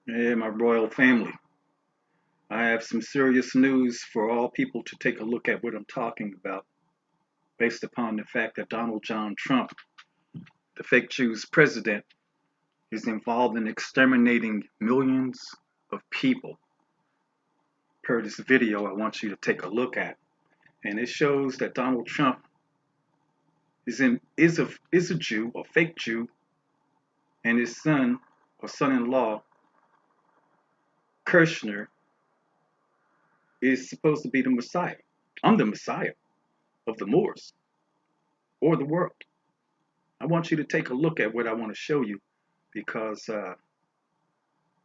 Yeah, my royal family. I have some serious news for all people to take a look at what I'm talking about, based upon the fact that Donald John Trump, the fake Jews president, is involved in exterminating millions of people. Per this video, I want you to take a look at, and it shows that Donald Trump is a Jew, a fake Jew, and his son or son-in-law Kirshner is supposed to be the Messiah. I'm the Messiah of the Moors or the world. I want you to take a look at what I want to show you because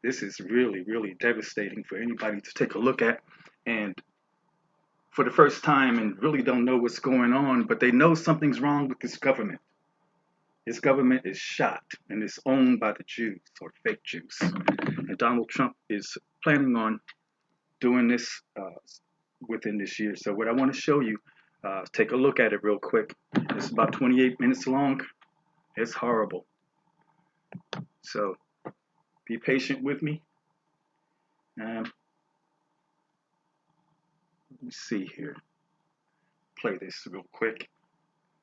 this is really, really devastating for anybody to take a look at. And for the first time, and really don't know what's going on, but they know something's wrong with this government. This government is shot and is owned by the Jews or fake Jews. And Donald Trump is planning on doing this within this year. So what I want to show you, take a look at it real quick. It's about 28 minutes long. It's horrible. So be patient with me. Let me see here. Play this real quick.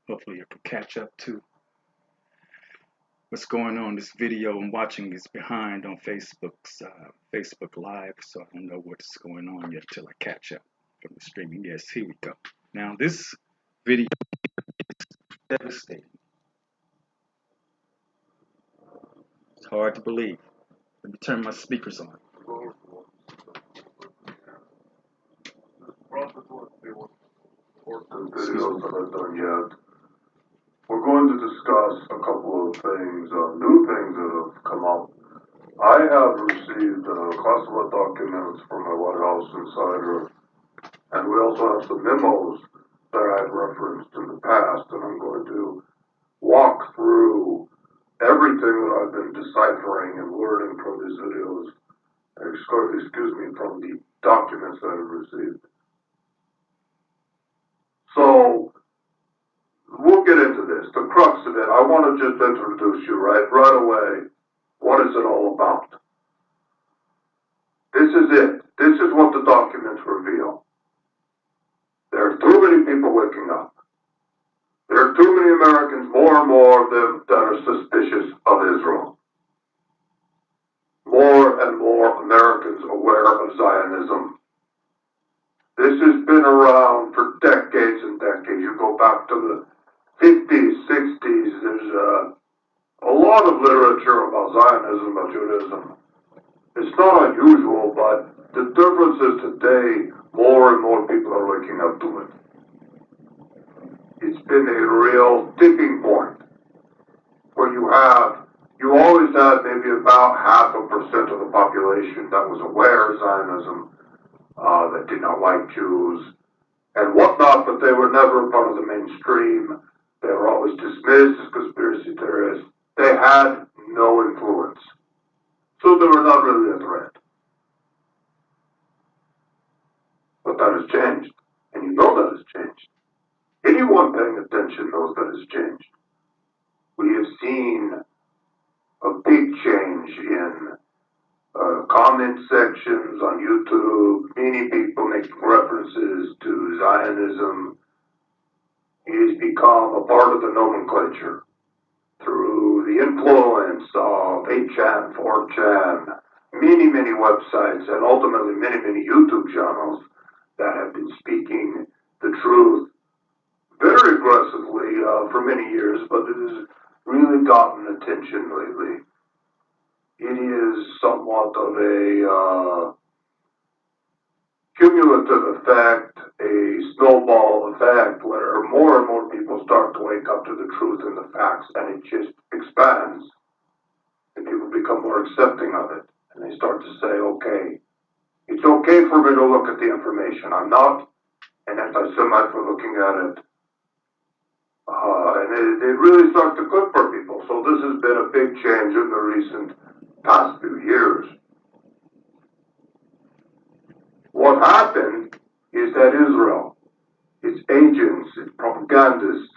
Hopefully you can catch up to what's going on. This video I'm watching is behind on Facebook Live, so I don't know what's going on yet till I catch up from the streaming. Yes, here we go. Now this video is devastating. It's hard to believe. Let me turn my speakers on. Videos that I've done yet. We're going to discuss a couple of things, new things that have come up. I have received classified documents from my White House insider, and we also have some memos that I've referenced in the past, and I'm going to walk through everything that I've been deciphering and learning from these videos, excuse me, from the documents that I've received. So, we'll get into this. The crux of it, I want to just introduce you right away. What is it all about? This is it. This is what the documents reveal. There are too many people waking up. There are too many Americans, more and more of them, that are suspicious of Israel. More and more Americans aware of Zionism. This has been around for decades and decades. You go back to the 50s, 60s, there's a lot of literature about Zionism, about Judaism. It's not unusual, but the difference is today, more and more people are waking up to it. It's been a real tipping point where you always had maybe about 0.5% of the population that was aware of Zionism, that did not like Jews and whatnot, but they were never part of the mainstream. They were always dismissed as conspiracy theorists. They had no influence. So they were not really a threat. But that has changed. And you know that has changed. Anyone paying attention knows that has changed. We have seen a big change in comment sections on YouTube, many people making references to Zionism. It has become a part of the nomenclature through the influence of 8chan, 4chan, many websites, and ultimately many YouTube channels that have been speaking the truth very aggressively for many years, but it has really gotten attention lately. It is somewhat of a cumulative effect, a snowball effect, where more and more people start to wake up to the truth and the facts, and it just expands, and people become more accepting of it, and they start to say, okay, it's okay for me to look at the information. I'm not an anti-Semite for looking at it. And it really starts to click for people. So this has been a big change in the recent past few years. What happened is that Israel, its agents, its propagandists,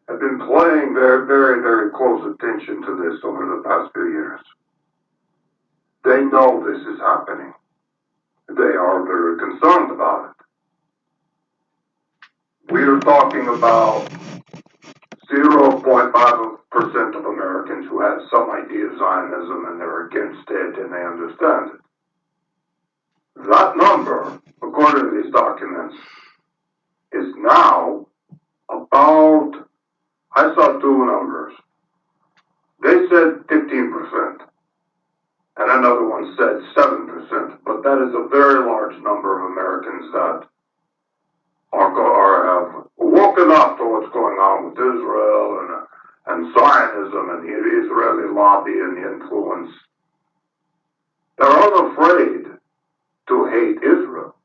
have been paying very close attention to this over the past few years. They know this is happening. They are very concerned about it. We are talking about 0.5% of Americans who have some idea of Zionism and they're against it and they understand it. That number, according to these documents, is now about, I saw two numbers. They said 15%, and another one said 7%, but that is a very large number of Americans that have woken up to what's going on with Israel and Zionism and the Israeli lobby and the influence. They're unafraid to hate Israel.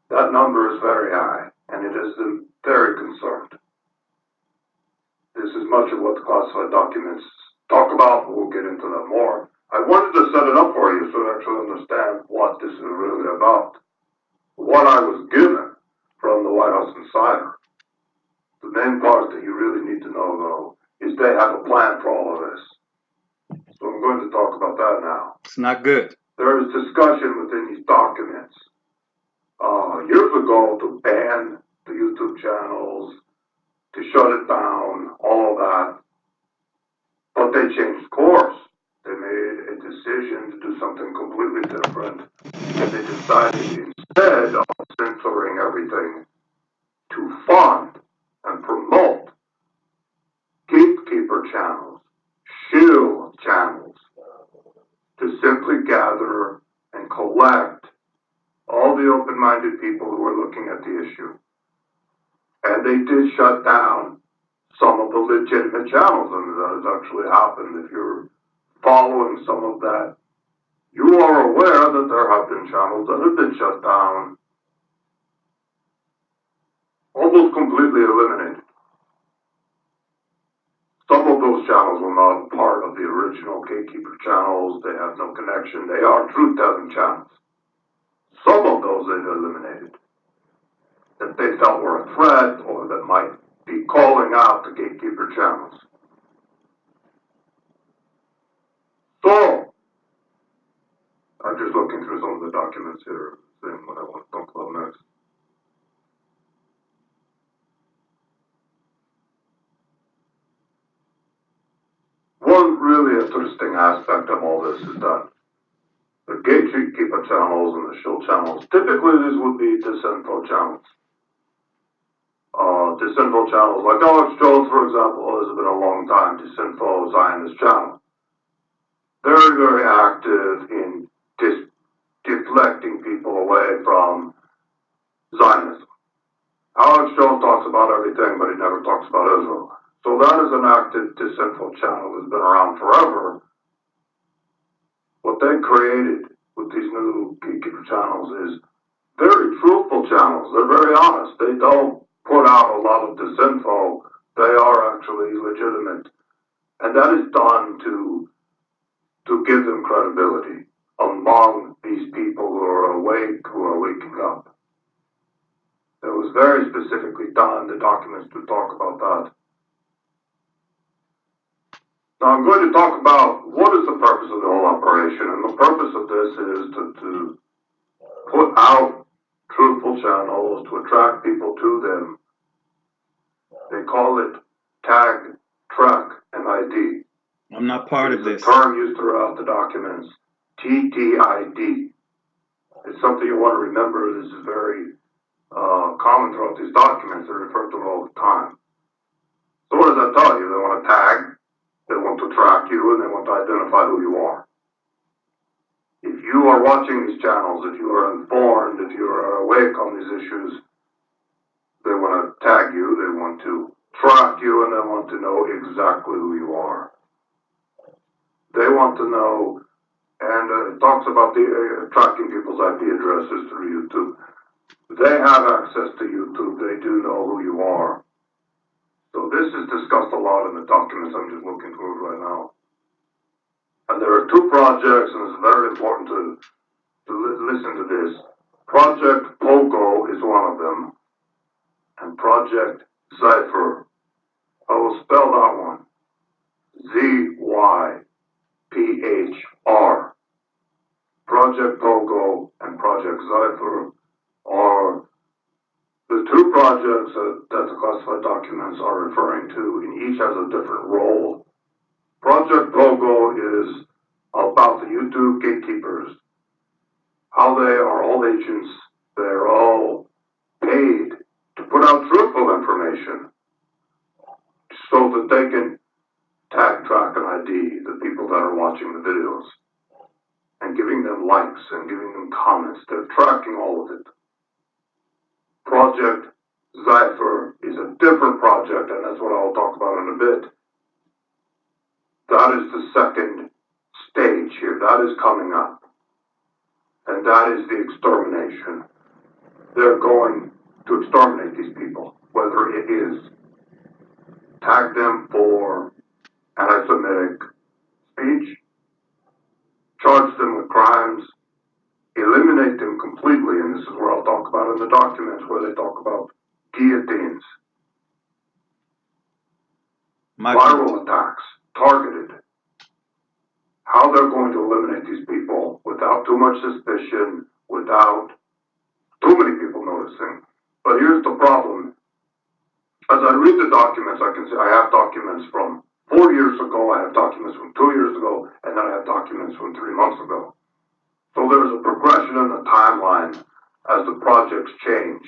That number is very high, and it has them very concerned. This is much of what the classified documents talk about, but we'll get into that more. I wanted to set it up for you so you actually understand what this is really about. What I was given from the White House Insider. The main part that you really need to know, though, is they have a plan for all of this. So I'm going to talk about that now. It's not good. There is discussion within these documents years ago to ban the YouTube channels, to shut it down, all of that. But they changed course. They made a decision to do something completely different. And they decided instead of censoring everything to fund and promote gatekeeper channels, shield channels, to simply gather and collect all the open-minded people who are looking at the issue. And they did shut down some of the legitimate channels, and that has actually happened. If you're following some of that, you are aware that there have been channels that have been shut down, almost completely eliminated. Some of those channels were not part of the original gatekeeper channels. They have no connection. They are truth-telling channels. Some of those they've eliminated that they felt were a threat or that might be calling out the gatekeeper channels. So, I'm just looking through some of the documents here, seeing what I want to talk about next. One really interesting aspect of all this is that the gatekeeper channels and the shield channels, typically these would be disinfo channels. Disinfo channels like Alex Jones, for example, has been a long time disinfo Zionist channel. Very, very active in deflecting people away from Zionism. Alex Jones talks about everything, but he never talks about Israel. So that is an active disinfo channel that's been around forever. What they created with these new gatekeeper channels is very truthful channels. They're very honest. They don't put out a lot of disinfo. They are actually legitimate. And that is done to give them credibility among these people who are awake, who are waking up. It was very specifically done. The documents do talk about that. Now I'm going to talk about what is the purpose of the whole operation. And the purpose of this is to put out truthful channels, to attract people to them. They call it tag, track, and ID. I'm not part of this. It's a term used throughout the documents. TTID. It's something you want to remember. This is very common throughout these documents. They refer to it all the time. So what does that tell you? They want to tag, they want to track you, and they want to identify who you are. If you are watching these channels, if you are informed, if you are awake on these issues, they want to tag you, they want to track you, and they want to know exactly who you are. They want to know, and it talks about the tracking people's IP addresses through YouTube. They have access to YouTube. They do know who you are. So this is discussed a lot in the documents. I'm just looking through it right now. And there are two projects, and it's very important to listen to this. Project Pogo is one of them, and Project Zypher. I will spell that one. ZYPHER. CHR. Project Pogo and Project Cypher are the two projects that the classified documents are referring to, and each has a different role. Project Pogo is about the YouTube gatekeepers, how they are all agents, they're all paid to put out truthful information so that they can tag, track, and ID the people that are watching the videos and giving them likes and giving them comments. They're tracking all of it. Project Cypher is a different project, and that's what I'll talk about in a bit. That is the second stage here. That is coming up. And that is the extermination. They're going to exterminate these people, whether it is tag them for anti-Semitic speech, charge them with crimes, eliminate them completely, and this is where I'll talk about in the documents where they talk about guillotines, viral attacks, targeted, how they're going to eliminate these people without too much suspicion, without too many people noticing. But here's the problem. As I read the documents, I can see I have documents from 4 years ago, I have documents from 2 years ago, and then I have documents from 3 months ago. So there's a progression in the timeline as the projects change.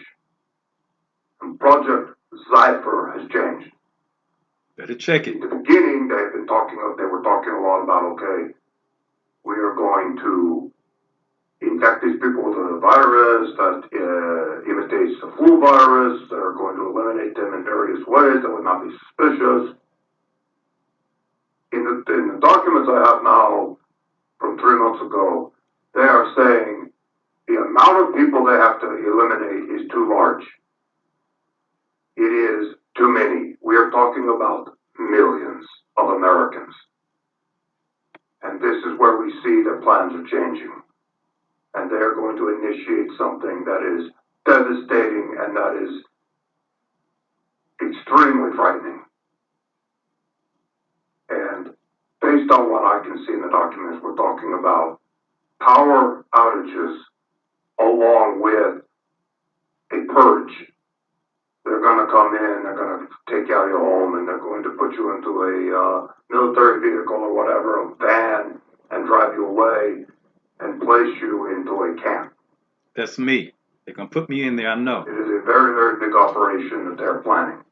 And Project Cypher has changed. Better check it. In the beginning, they were talking a lot about, okay, we are going to infect these people with a virus that imitates the flu virus. They're going to eliminate them in various ways that would not be suspicious. In the documents I have now from 3 months ago, they are saying the amount of people they have to eliminate is too large. It is too many. We are talking about millions of Americans. And this is where we see that plans are changing. And they are going to initiate something that is devastating and that is extremely frightening. And based on what I can see in the documents, we're talking about power outages along with a purge. They're going to come in, they're going to take you out of your home, and they're going to put you into a military vehicle or whatever, a van, and drive you away and place you into a camp. That's me. They're going to put me in there, I know. It is a very, very big operation that they're planning.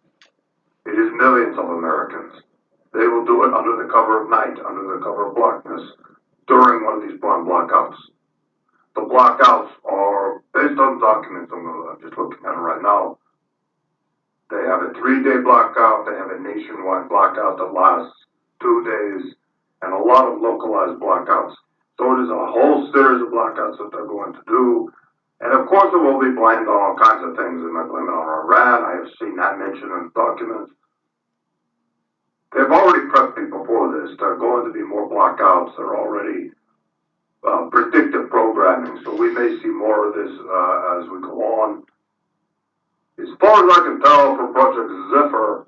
It is millions of Americans. They will do it under the cover of night, under the cover of blackness, during one of these blackouts. The blackouts are based on documents. I'm just looking at it right now. They have a 3-day blackout. They have a nationwide blackout that lasts 2 days, and a lot of localized blackouts. So it is a whole series of blackouts that they're going to do. And of course, it will be blamed on all kinds of things. They might blame it on Iran. I have seen that mentioned in the documents. They've already prepped people for this. There are going to be more blackouts. They're already predictive programming. So we may see more of this as we go on. As far as I can tell for Project Zephyr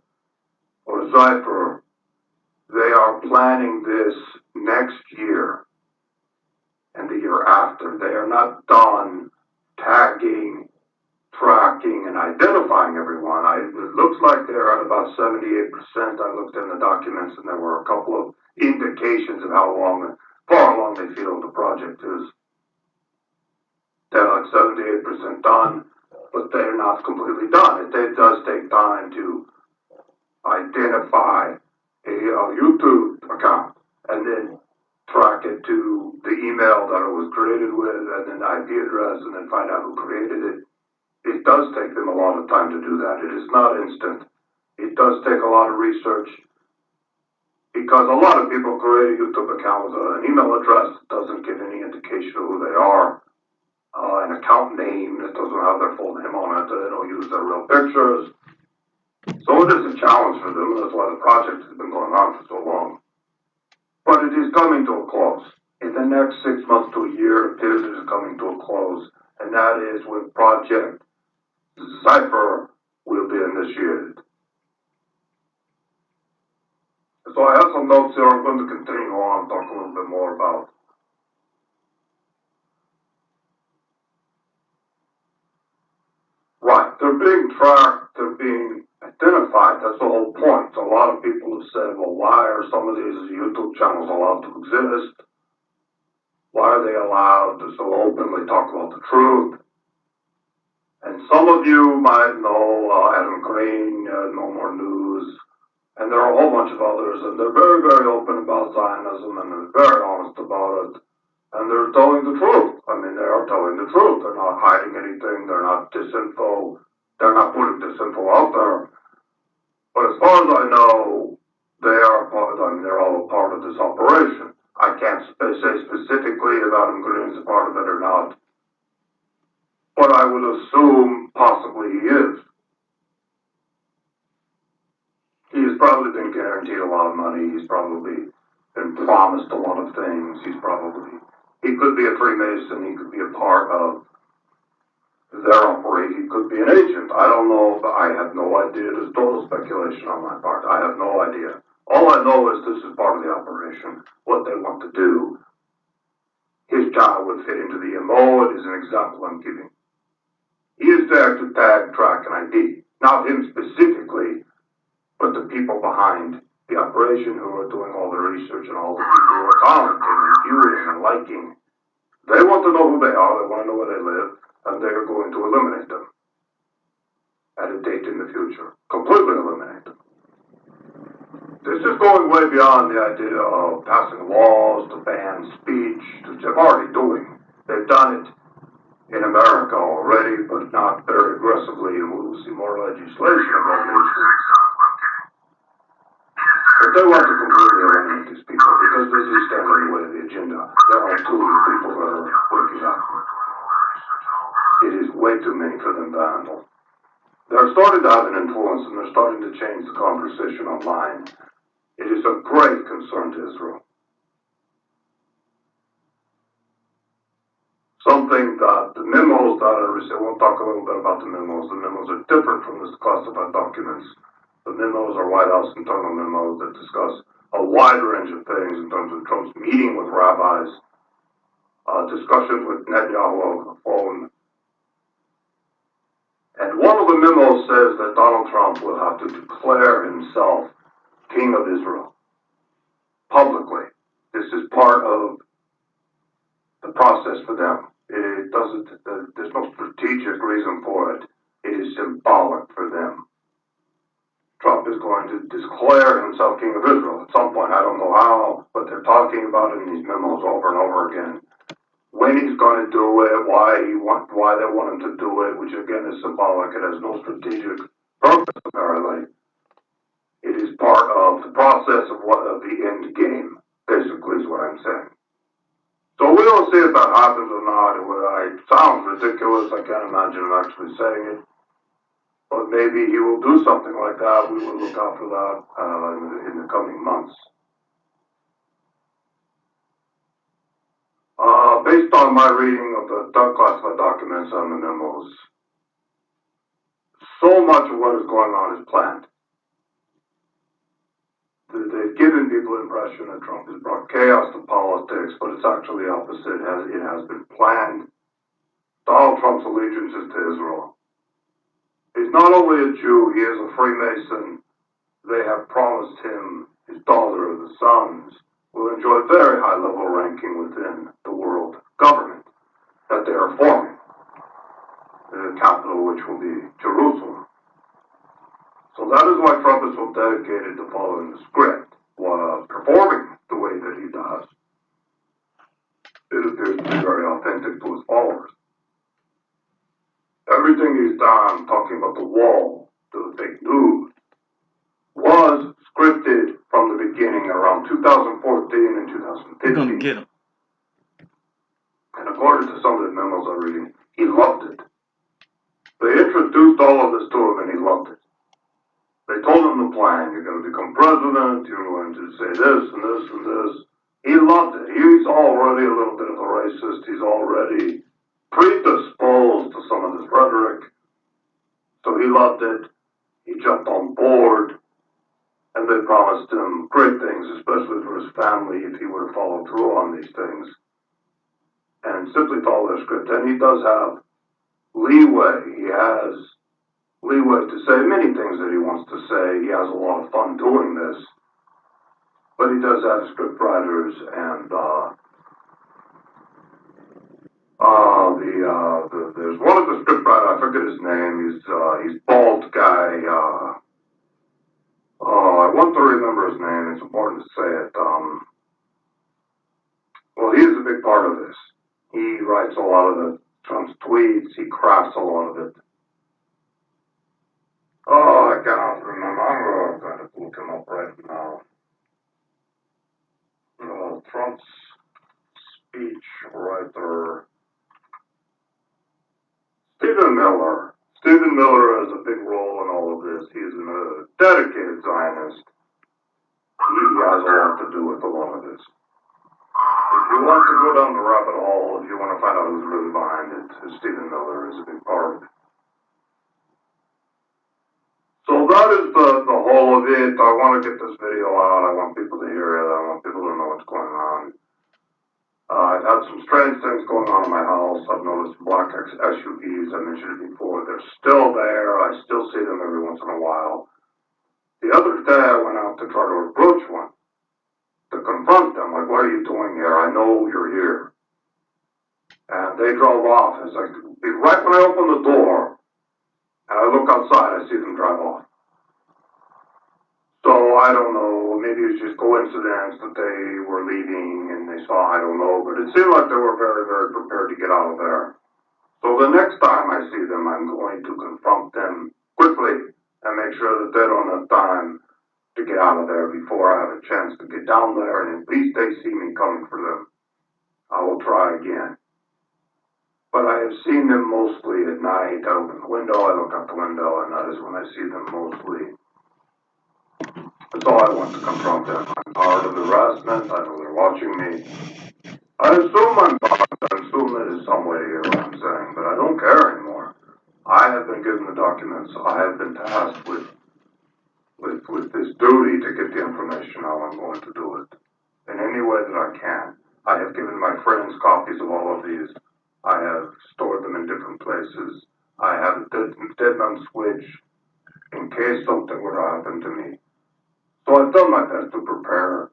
or Cypher, they are planning this next year and the year after. They are not done tagging, tracking, and identifying everyone. It looks like they're at about 78%. I looked in the documents and there were a couple of indications of how far along they feel the project is. They're like 78% done, but they're not completely done. It does take time to identify a YouTube account and then track it to the email that it was created with and then IP address and then find out who created it. It does take them a lot of time to do that. It is not instant. It does take a lot of research because a lot of people create a YouTube account with an email address that doesn't give any indication of who they are, an account name that doesn't have their full name on it, they don't use their real pictures. So it is a challenge for them. That's why the project has been going on for so long. But it is coming to a close. In the next 6 months to a year, it appears it is coming to a close. And that is when Project Cypher will be initiated. So I have some notes here I'm going to continue on, talk a little bit more about. Right, they're being tracked, they're being identified, that's the whole point. A lot of people have said, well, why are some of these YouTube channels allowed to exist? Why are they allowed to so openly talk about the truth? And some of you might know Adam Green, No More News, and there are a whole bunch of others, and they're very, very open about Zionism, and they're very honest about it, and they're telling the truth. I mean, they are telling the truth. They're not hiding anything. They're not disinfo. They're not putting disinfo out there. But as far as I know, they're all a part of this operation. I can't say specifically if Adam Green is a part of it or not, but I would assume possibly he is. He has probably been guaranteed a lot of money. He's probably been promised a lot of things. He could be a Freemason. He could be a part of their operation. He could be an agent. I don't know. I have no idea. There's total speculation on my part. I have no idea. All I know is this is part of the operation, what they want to do. His child would fit into the MO. It is an example I'm giving. He is there to tag, track, and ID. Not him specifically, but the people behind the operation who are doing all the research and all the people who are commenting and viewing and liking. They want to know who they are, they want to know where they live, and they are going to eliminate them at a date in the future. Completely eliminate them. This is going way beyond the idea of passing laws to ban speech, which they're already doing. They've done it in America already, but not very aggressively, and we will see more legislation about these things. But they want to completely eliminate these people because this is standing in the way of the agenda. There are too many people that are waking up. It is way too many for them to handle. They're starting to have an influence and they're starting to change the conversation online. It is of great concern to Israel. Something that the memos that I received, we'll talk a little bit about the memos. The memos are different from the classified documents. The memos are White House internal memos that discuss a wide range of things in terms of Trump's meeting with rabbis, discussions with Netanyahu on the phone. And one of the memos says that Donald Trump will have to declare himself King of Israel publicly. This is part of the process for them. It doesn't, there's no strategic reason for it. It is symbolic for them. Trump is going to declare himself King of Israel at some point. I don't know how, but they're talking about it in these memos over and over again. When he's going to do it, why they want him to do it, which again is symbolic. It has no strategic purpose, apparently. It is part of the process of the end game, basically, is what I'm saying. So we will see if that happens or not. It sounds ridiculous. I can't imagine him actually saying it. But maybe he will do something like that. We will look out for that in the coming months. Based on my reading of the classified documents and the memos, so much of what is going on is planned. They've given people the impression that Trump has brought chaos to politics, but it's actually the opposite. It has been planned. Donald Trump's allegiance is to Israel. He's not only a Jew, he is a Freemason. They have promised him his daughter or the sons will enjoy very high level ranking within the world government that they are forming, the capital which will be Jerusalem. So that is why Trump is so dedicated to following the script while performing the way that he does. It appears to be very authentic to his followers. Everything he's done, talking about the wall, the fake news, was scripted from the beginning around 2014 and 2015. We're going to get him. And according to some of the memos I'm reading, he loved it. They introduced all of this to him and he loved it. They told him the plan. You're going to become president. You're going to say this and this and this. He loved it. He's already a little bit of a racist. He's already predisposed to some of this rhetoric. So he loved it. He jumped on board. And they promised him great things, especially for his family, if he were to follow through on these things and simply follow their script. And he does have leeway. He has leeway to say many things that he wants to say. He has a lot of fun doing this. But he does have script writers, and there's one of the script writers, I forget his name. He's bald guy. I want to remember his name. It's important to say it. Well, he is a big part of this. He writes a lot of the Trump's tweets. He crafts a lot of it. Oh, I cannot remember. I'm going to look him up right now. Trump's speech writer, Stephen Miller. Stephen Miller has a big role in all of this. He's a dedicated Zionist. He has a lot to do with a lot of this. If you want to go down the rabbit hole, if you want to find out who's really behind it, Stephen Miller is a big part of it. So that is the whole of it. I want to get this video out. I want people to hear it. I want people to know what's going on. I've had some strange things going on in my house. I've noticed black SUVs. I mentioned it before. They're still there. I still see them every once in a while. The other day, I went out to try to approach one, to confront them. Like, what are you doing here? I know you're here. And they drove off. It's like, right when I open the door, and I look outside, I see them drive off. So I don't know, maybe it's just coincidence that they were leaving and they saw, I don't know, but it seemed like they were very, very prepared to get out of there. So the next time I see them, I'm going to confront them quickly and make sure that they don't have time to get out of there before I have a chance to get down there, and at least they see me coming for them. I will try again. But I have seen them mostly at night. I open the window, I look out the window, and that is when I see them mostly. That's all I want to confront them. I'm tired of harassment. I know they're watching me. I assume I'm tired. I assume that is some way to hear what I'm saying, but I don't care anymore. I have been given the documents. I have been tasked with this duty to get the information out. I'm going to do it in any way that I can. I have given my friends copies of all of these. I have stored them in different places. I have a dead man switch in case something were to happen to me. So I've done my best to prepare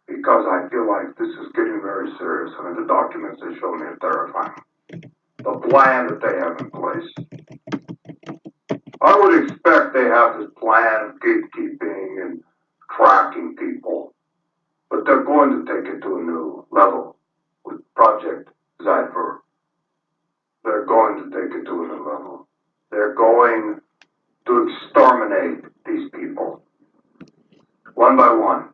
because I feel like this is getting very serious. I mean, the documents they show me are terrifying. The plan that they have in place. I would expect they have this plan of gatekeeping and tracking people, but they're going to take it to a new level with Project Zypher. They're going to take it to a new level. They're going to exterminate these people. One by one,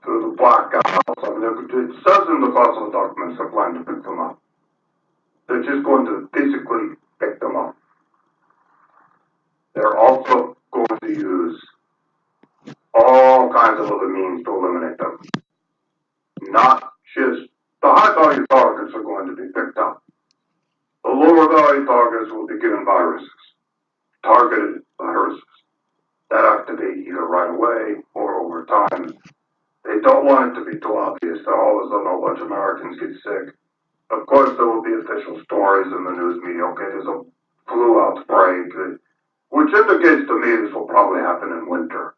through the black house. I mean, it says in the fossil documents they're planning to pick them up. They're just going to physically pick them up. They're also going to use all kinds of other means to eliminate them. Not just the high value targets are going to be picked up. The lower value targets will be given viruses, targeted viruses that activate either right away or over time. They don't want it to be too obvious that all of a sudden a bunch of Americans get sick. Of course, there will be official stories in the news media. Okay, there's a flu outbreak, which indicates to me this will probably happen in winter.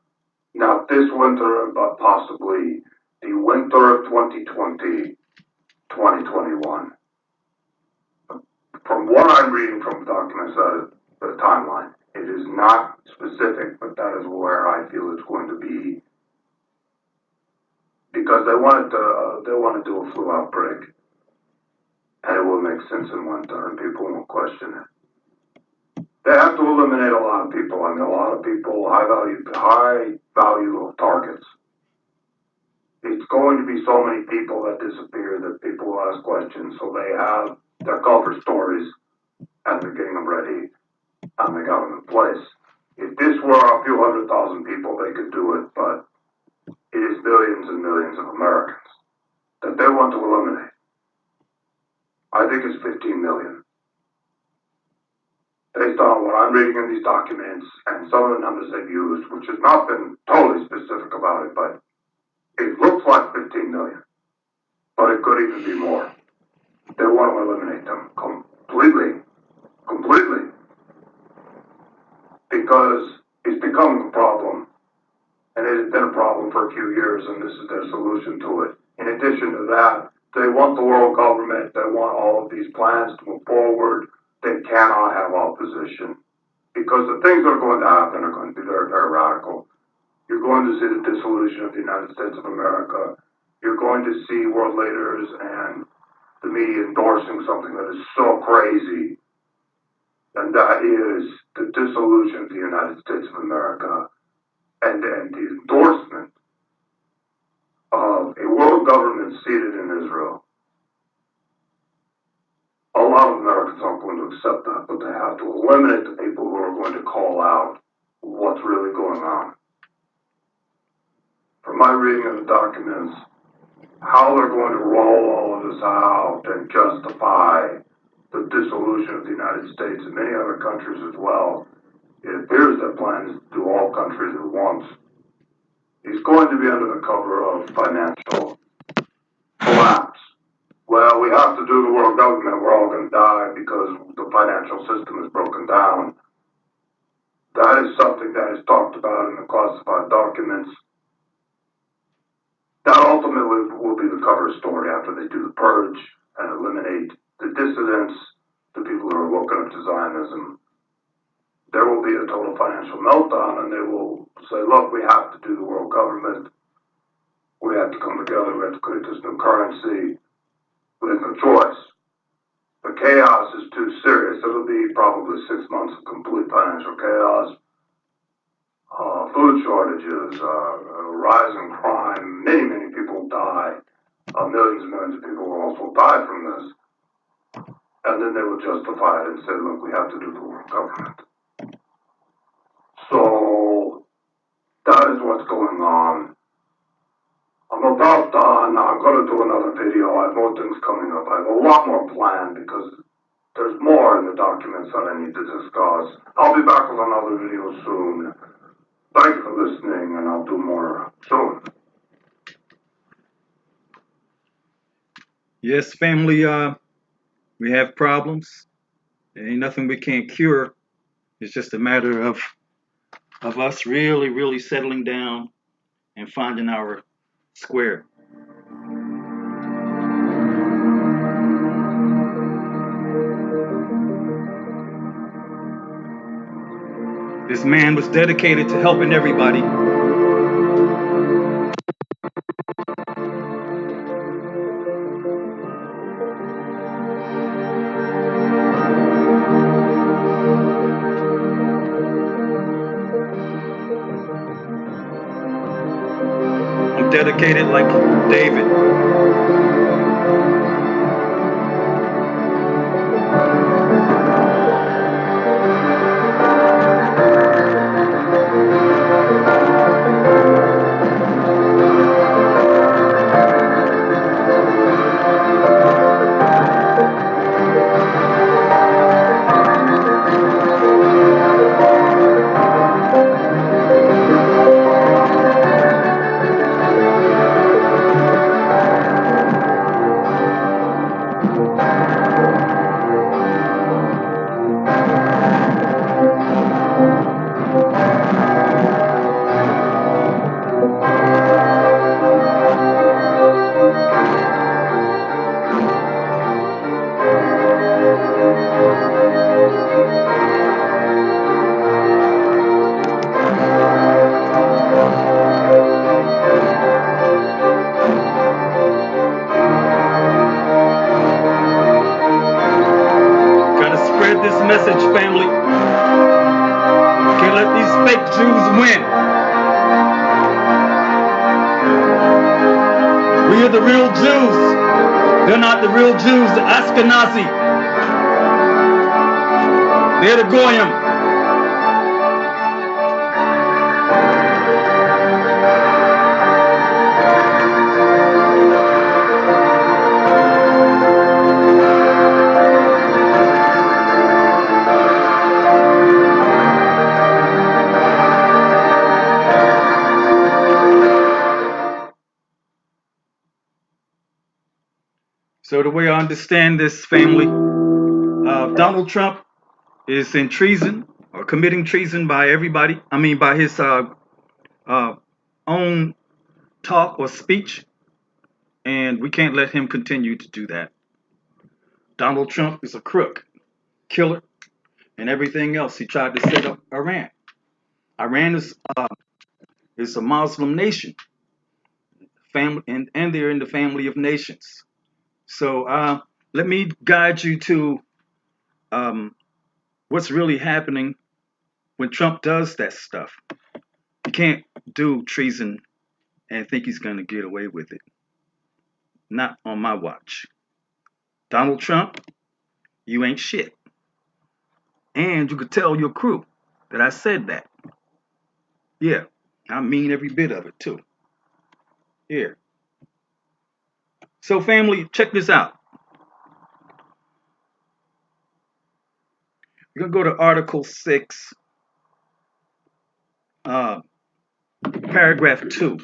Not this winter, but possibly the winter of 2020, 2021. From what I'm reading from documents, the timeline, it is not specific, but that is where I feel it's going to be. Because they want to do a flu outbreak, and it will make sense in winter, and people won't question it. They have to eliminate a lot of people. I mean, a lot of people, high value of targets. It's going to be so many people that disappear that people will ask questions, so they have their cover stories, and they're getting them ready, and they got them in place. If this were a few 100,000 people, they could do it, but it is millions and millions of Americans that they want to eliminate. I think it's 15 million. based on what I'm reading in these documents and some of the numbers they've used, which has not been totally specific about it, but it looks like 15 million, but it could even be more. They want to eliminate them completely, because it's becoming a problem, and it has been a problem for a few years, and this is their solution to it. In addition to that, they want the world government, they want all of these plans to move forward. They cannot have opposition, because the things that are going to happen are going to be very, very radical. You're going to see the dissolution of the United States of America. You're going to see world leaders and the media endorsing something that is so crazy, and that is the dissolution of the United States of America and the endorsement of a world government seated in Israel. A lot of Americans aren't going to accept that, but they have to eliminate the people who are going to call out what's really going on. From my reading of the documents, how they're going to roll all of this out and justify the dissolution of the United States and many other countries as well, it appears their plan is to do all countries at once. He's going to be under the cover of financial collapse. Well, we have to do the world government. We're all going to die because the financial system is broken down. That is something that is talked about in the classified documents. That ultimately will be the cover story after they do the purge and eliminate the dissidents, the people who are woken up to Zionism. There will be a total financial meltdown, and they will say, look, we have to do the world government. We have to come together. We have to create this new currency. There's no choice. The chaos is too serious. It'll be probably 6 months of complete financial chaos. Food shortages, rising crime, many people die. Millions and millions of people will also die from this. And then they will justify it and say, look, we have to do the world government. So, that is what's going on. I'm about done. I'm going to do another video. I have more things coming up. I have a lot more planned because there's more in the documents that I need to discuss. I'll be back with another video soon. Thank you for listening, and I'll do more soon. Yes, family, we have problems. There ain't nothing we can't cure. It's just a matter of us really settling down and finding our square. This man was dedicated to helping everybody. I'm dedicated like David. Message, family. Can't let these fake Jews win. We are the real Jews. They're not the real Jews, the Ashkenazi. They're the Goyim. So the way I understand this, family, Donald Trump is in treason or committing treason by everybody. I mean, by his uh, own talk or speech, and we can't let him continue to do that. Donald Trump is a crook, killer, and everything else. He tried to set up Iran. Iran is a Muslim nation, family, and they're in the family of nations. So let me guide you to um, what's really happening when Trump does that stuff. You can't do treason and think he's going to get away with it. Not on my watch. Donald Trump, you ain't shit. And you could tell your crew that I said that. Yeah, I mean every bit of it too. Here. So, family, check this out. We're going to go to Article 6, uh, Paragraph 2.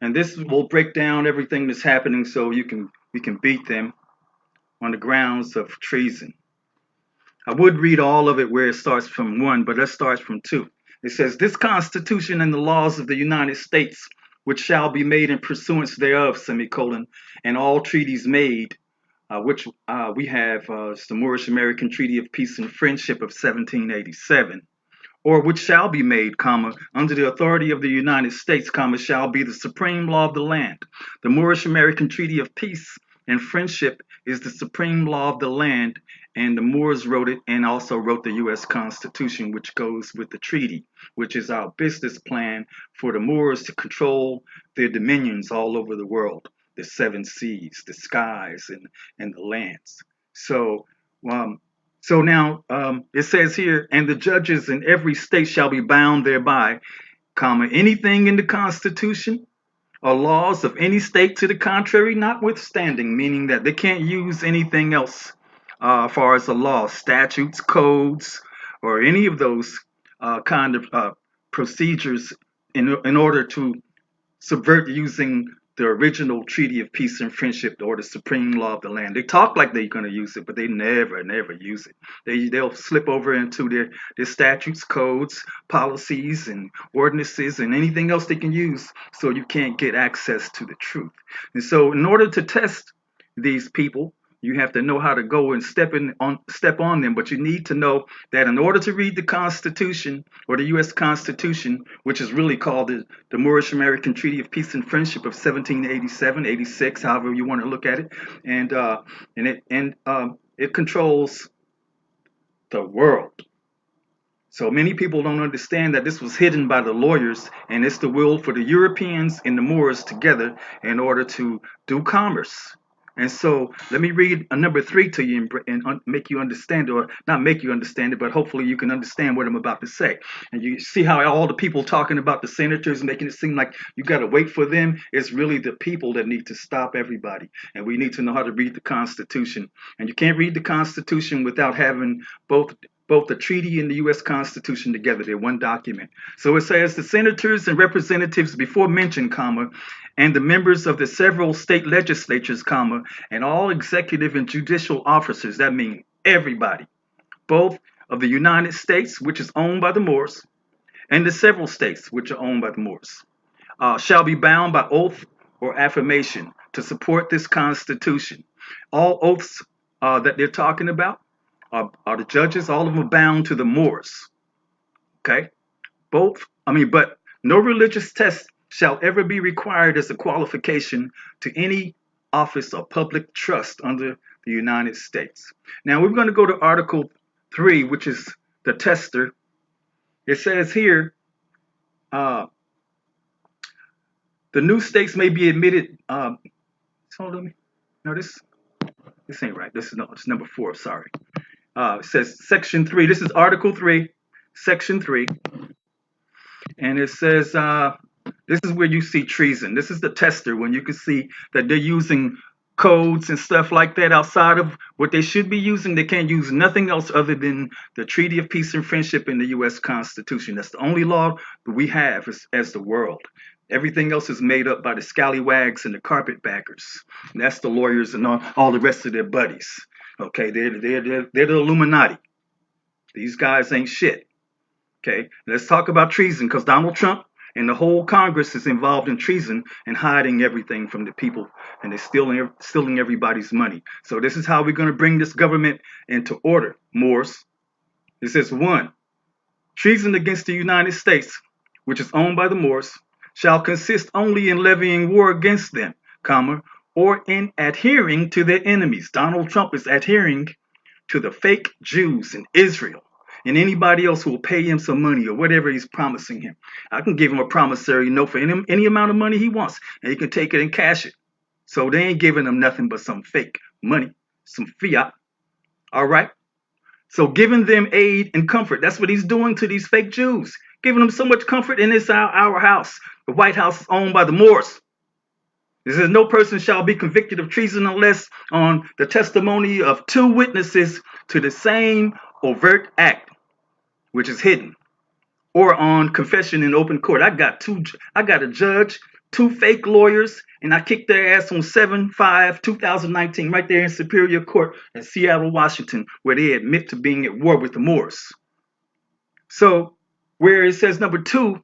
And this will break down everything that's happening so we can beat them on the grounds of treason. I would read all of it where it starts from 1, but let's start from 2. It says, this Constitution and the laws of the United States, which shall be made in pursuance thereof, semicolon, and all treaties made, which we have it's the Moorish American Treaty of Peace and Friendship of 1787, or which shall be made, comma, under the authority of the United States, comma, shall be the supreme law of the land. The Moorish American Treaty of Peace and Friendship is the supreme law of the land, and the Moors wrote it and also wrote the U.S. Constitution, which goes with the treaty, which is our business plan for the Moors to control their dominions all over the world, the 7 seas, the skies, and the lands. So, now it says here, and the judges in every state shall be bound thereby, comma, anything in the Constitution or laws of any state to the contrary notwithstanding, meaning that they can't use anything else as far as the law, statutes, codes, or any of those kind of procedures in order to subvert using the original Treaty of Peace and Friendship or the supreme law of the land. They talk like they're going to use it, but they never use it. They'll slip over into their statutes, codes, policies, and ordinances, and anything else they can use so you can't get access to the truth. And so in order to test these people, you have to know how to go and step on them, but you need to know that in order to read the Constitution or the U.S. Constitution, which is really called the Moorish American Treaty of Peace and Friendship of 1787, 86, however you want to look at it, and it controls the world. So many people don't understand that this was hidden by the lawyers, and it's the will for the Europeans and the Moors together in order to do commerce. And so let me read a number 3 to you and make you understand, or not make you understand it, but hopefully you can understand what I'm about to say. And you see how all the people talking about the senators making it seem like you got to wait for them. It's really the people that need to stop everybody. And we need to know how to read the Constitution. And you can't read the Constitution without having both the treaty and the U.S. Constitution together. They're one document. So it says the senators and representatives before mentioned, comma, and the members of the several state legislatures, comma, and all executive and judicial officers, that means everybody, both of the United States, which is owned by the Moors, and the several states, which are owned by the Moors, shall be bound by oath or affirmation to support this Constitution. All oaths that they're talking about are the judges, all of them are bound to the Moors. Okay? But no religious test shall ever be required as a qualification to any office or public trust under the United States. Now we're going to go to Article 3, which is the tester. It says here, the new states may be admitted. Hold on. No, this ain't right. It's number 4. Sorry. It says Section 3. This is Article 3, Section 3. And it says, this is where you see treason. This is the tester, when you can see that they're using codes and stuff like that outside of what they should be using. They can't use nothing else other than the Treaty of Peace and Friendship in the U.S. Constitution. That's the only law that we have as the world. Everything else is made up by the scallywags and the carpetbaggers. And that's the lawyers and all the rest of their buddies. Okay, they're the Illuminati. These guys ain't shit. Okay, let's talk about treason because Donald Trump and the whole Congress is involved in treason and hiding everything from the people, and they're stealing everybody's money. So this is how we're going to bring this government into order, Moors. It says 1, treason against the United States, which is owned by the Moors, shall consist only in levying war against them, comma, or in adhering to their enemies. Donald Trump is adhering to the fake Jews in Israel and anybody else who will pay him some money or whatever he's promising him. I can give him a promissory note for any amount of money he wants, and he can take it and cash it. So they ain't giving him nothing but some fake money, some fiat. All right? So giving them aid and comfort. That's what he's doing to these fake Jews. Giving them so much comfort in this our house. The White House is owned by the Moors. It says no person shall be convicted of treason unless on the testimony of 2 witnesses to the same overt act, which is hidden, or on confession in open court. I got a judge, 2 fake lawyers, and I kicked their ass on 7/5/2019 right there in Superior Court in Seattle, Washington, where they admit to being at war with the Moors. So where it says number 2,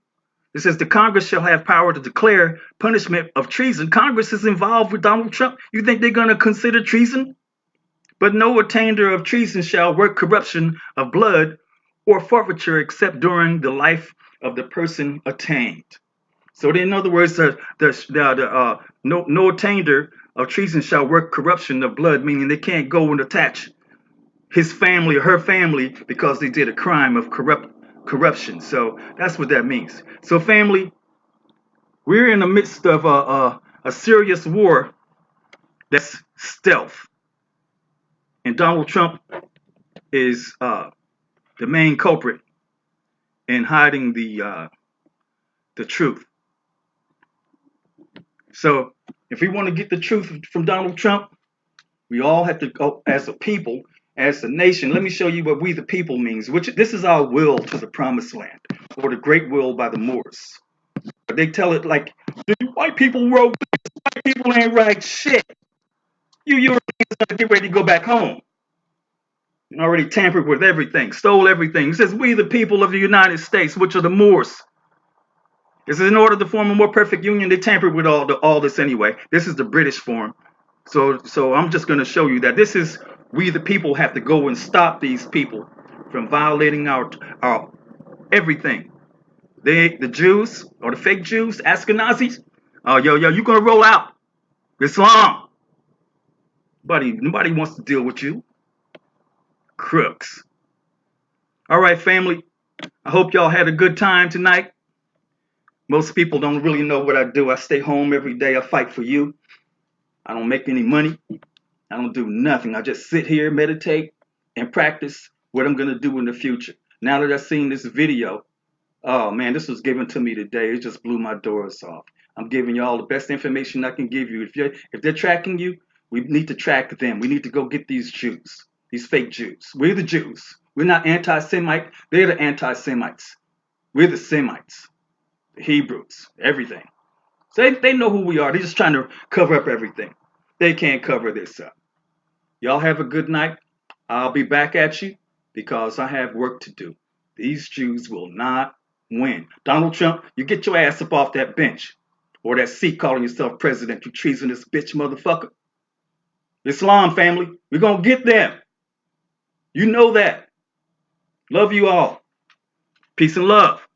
it says the Congress shall have power to declare punishment of treason. Congress is involved with Donald Trump. You think they're going to consider treason? But no attainder of treason shall work corruption of blood or forfeiture except during the life of the person attainted. So in other words, no attainder of treason shall work corruption of blood, meaning they can't go and attach his family or her family because they did a crime of corruption. So that's what that means. So family, we're in the midst of a serious war that's stealth. And Donald Trump is the main culprit in hiding the truth. So if we want to get the truth from Donald Trump, we all have to go as a people, as a nation. Let me show you what we the people means, which this is our will to the promised land, or the great will by the Moors. But they tell it like, the white people wrote this, white people ain't right shit. You Europeans gotta get ready to go back home. You already tampered with everything, stole everything. It says, we the people of the United States, which are the Moors. It says, in order to form a more perfect union, they tampered with all this anyway. This is the British form. So I'm just going to show you that this is, we the people have to go and stop these people from violating our everything. The Jews or the fake Jews, Ashkenazis, you going to roll out Islam. Nobody wants to deal with you. Crooks. All right, family. I hope y'all had a good time tonight. Most people don't really know what I do. I stay home every day. I fight for you. I don't make any money. I don't do nothing. I just sit here, meditate, and practice what I'm going to do in the future. Now that I've seen this video, oh man, this was given to me today. It just blew my doors off. I'm giving you all the best information I can give you. If they're tracking you, we need to track them. We need to go get these Jews, these fake Jews. We're the Jews. We're not anti-Semite. They're the anti-Semites. We're the Semites, the Hebrews, everything. So they know who we are. They're just trying to cover up everything. They can't cover this up. Y'all have a good night. I'll be back at you because I have work to do. These Jews will not win. Donald Trump, you get your ass up off that bench or that seat calling yourself president, you treasonous bitch motherfucker. Islam family, we're going to get them. You know that. Love you all. Peace and love.